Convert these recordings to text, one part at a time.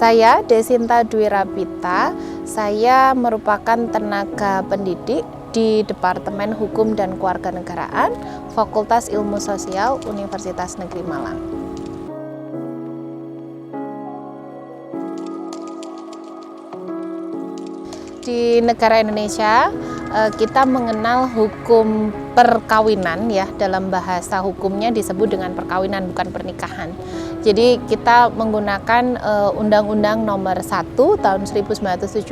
Saya Desinta Dwi Rapita, saya merupakan tenaga pendidik di Departemen Hukum dan Kewarganegaraan, Fakultas Ilmu Sosial, Universitas Negeri Malang. Di negara Indonesia, kita mengenal hukum perkawinan ya, dalam bahasa hukumnya disebut dengan perkawinan, bukan pernikahan. Jadi kita menggunakan Undang-Undang Nomor 1 tahun 1974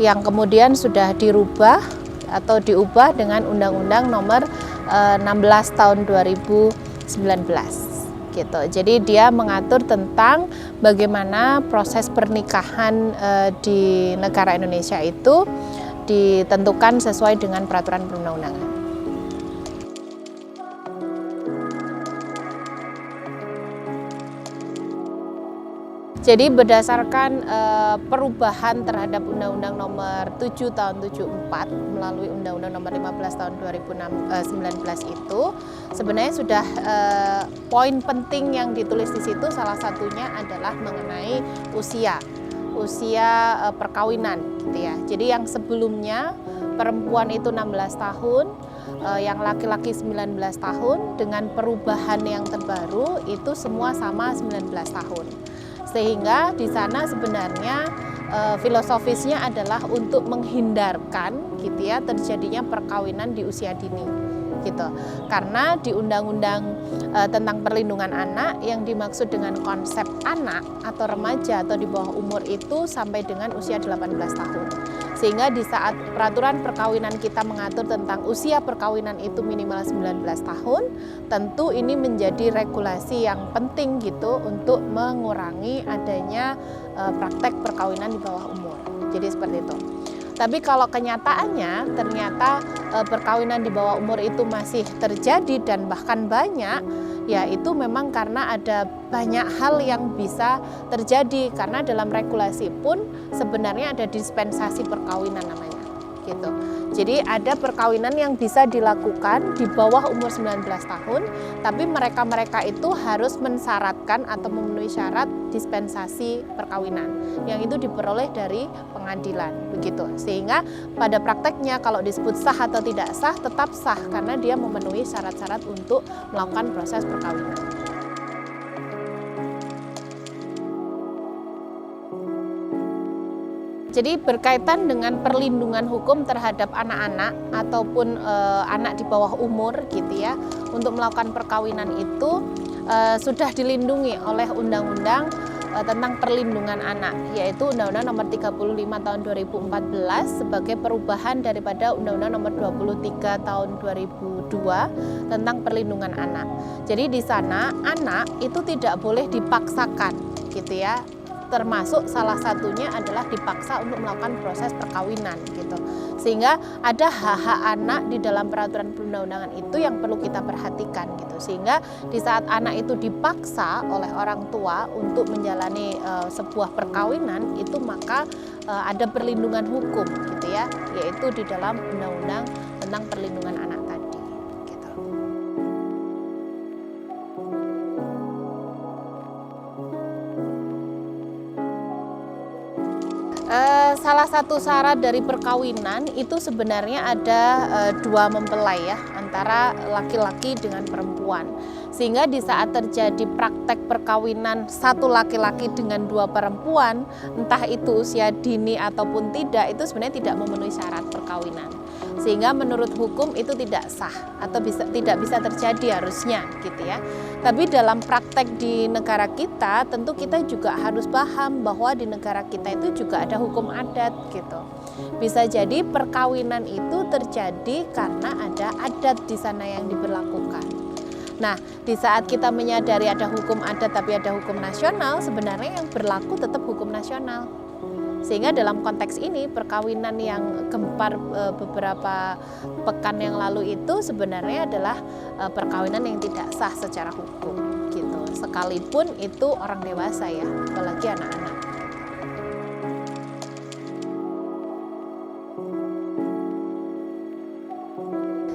yang kemudian sudah dirubah atau diubah dengan Undang-Undang Nomor 16 tahun 2019 gitu. Jadi dia mengatur tentang bagaimana proses pernikahan di negara Indonesia itu ditentukan sesuai dengan peraturan perundang-undangan. Jadi berdasarkan perubahan terhadap Undang-Undang Nomor 7 tahun 74 melalui Undang-Undang Nomor 15 tahun 2019 itu sebenarnya sudah poin penting yang ditulis di situ, salah satunya adalah mengenai usia perkawinan gitu ya. Jadi yang sebelumnya perempuan itu 16 tahun, yang laki-laki 19 tahun, dengan perubahan yang terbaru itu semua sama 19 tahun. Sehingga di sana sebenarnya filosofisnya adalah untuk menghindarkan gitu ya terjadinya perkawinan di usia dini gitu. Karena di Undang-Undang tentang perlindungan anak yang dimaksud dengan konsep anak atau remaja atau di bawah umur itu sampai dengan usia 18 tahun. Sehingga di saat peraturan perkawinan kita mengatur tentang usia perkawinan itu minimal 19 tahun, tentu ini menjadi regulasi yang penting gitu untuk mengurangi adanya praktek perkawinan di bawah umur. Jadi seperti itu. Tapi kalau kenyataannya ternyata perkawinan di bawah umur itu masih terjadi dan bahkan banyak, ya itu memang karena ada banyak hal yang bisa terjadi, karena dalam regulasi pun sebenarnya ada dispensasi perkawinan namanya gitu. Jadi ada perkawinan yang bisa dilakukan di bawah umur 19 tahun, tapi mereka itu harus mensyaratkan atau memenuhi syarat dispensasi perkawinan yang itu diperoleh dari pengadilan begitu. Sehingga pada prakteknya kalau disebut sah atau tidak sah, tetap sah karena dia memenuhi syarat-syarat untuk melakukan proses perkawinan. Jadi berkaitan dengan perlindungan hukum terhadap anak-anak ataupun anak di bawah umur gitu ya, untuk melakukan perkawinan itu sudah dilindungi oleh Undang-Undang tentang perlindungan anak, yaitu Undang-Undang Nomor 35 tahun 2014 sebagai perubahan daripada Undang-Undang Nomor 23 tahun 2002 tentang perlindungan anak. Jadi di sana anak itu tidak boleh dipaksakan gitu ya. Termasuk salah satunya adalah dipaksa untuk melakukan proses perkawinan gitu. Sehingga ada hak-hak anak di dalam peraturan perundang-undangan itu yang perlu kita perhatikan gitu. Sehingga di saat anak itu dipaksa oleh orang tua untuk menjalani sebuah perkawinan itu, maka ada perlindungan hukum gitu ya, yaitu di dalam undang-undang tentang perlindungan anak tadi. Salah satu syarat dari perkawinan itu sebenarnya ada dua mempelai ya, antara laki-laki dengan perempuan. Sehingga di saat terjadi praktek perkawinan satu laki-laki dengan dua perempuan, entah itu usia dini ataupun tidak, itu sebenarnya tidak memenuhi syarat perkawinan. Sehingga menurut hukum itu tidak sah atau tidak bisa terjadi harusnya gitu ya. Tapi dalam praktek di negara kita, tentu kita juga harus paham bahwa di negara kita itu juga ada hukum adat gitu. Bisa jadi perkawinan itu terjadi karena ada adat di sana yang diberlakukan. Nah, di saat kita menyadari ada hukum adat tapi ada hukum nasional, sebenarnya yang berlaku tetap hukum nasional. Sehingga dalam konteks ini perkawinan yang gempar beberapa pekan yang lalu itu sebenarnya adalah perkawinan yang tidak sah secara hukum gitu. Sekalipun itu orang dewasa ya, apalagi anak-anak.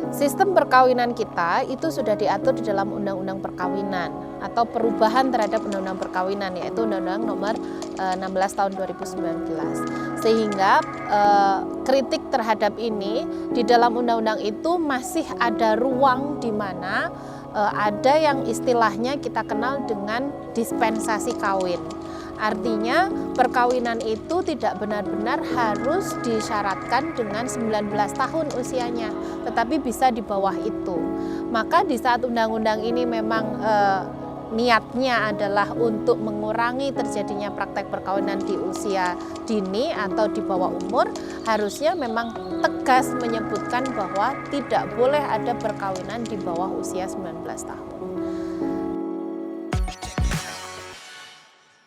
Sistem perkawinan kita itu sudah diatur di dalam Undang-Undang Perkawinan atau perubahan terhadap Undang-Undang Perkawinan, yaitu Undang-Undang Nomor 16 Tahun 2019. Sehingga kritik terhadap ini di dalam undang-undang itu masih ada ruang di mana ada yang istilahnya kita kenal dengan dispensasi kawin. Artinya perkawinan itu tidak benar-benar harus disyaratkan dengan 19 tahun usianya, tetapi bisa di bawah itu. Maka di saat undang-undang ini memang niatnya adalah untuk mengurangi terjadinya praktek perkawinan di usia dini atau di bawah umur, harusnya memang tegas menyebutkan bahwa tidak boleh ada perkawinan di bawah usia 19 tahun.